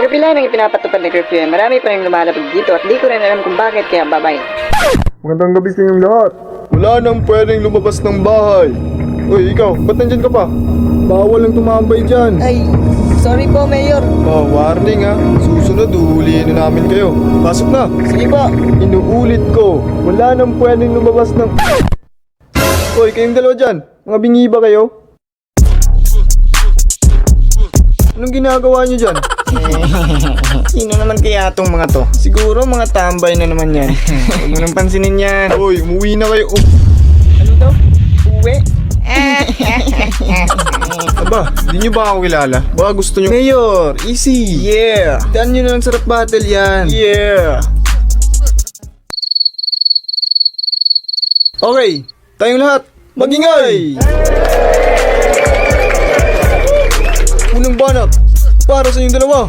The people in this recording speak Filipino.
Curfew lang ang ipinapatupad na curfew. Marami pa rin lumalabag dito at di ko rin alam kung bakit, kaya bye-bye. Magandang gabi sa inyong lahat. Wala nang pwedeng lumabas ng bahay. Uy, ikaw, ba't nandyan ka pa? Bawal ang tumambay dyan. Ay, sorry po, Mayor. Oh, warning ha. Susunod, uhulihin na namin kayo. Pasok na. Sige po. Inuulit ko, wala nang pwedeng lumabas ng... Uy, kayong dalawa dyan. Mga bingi ba kayo? Anong ginagawa nyo dyan? Sino naman kaya tong mga to? Siguro mga tambay na naman yan. Huwag mo nang pansinin yan. Uy, umuwi na kayo. Ano to? Uwi? Aba, di nyo ba ako kilala? Baka gusto nyo... Mayor, easy. Yeah. Daan nyo na lang sarap battle yan. Yeah. Okay, tayong lahat, magingay! Unang banat, para sa inyong dalawa.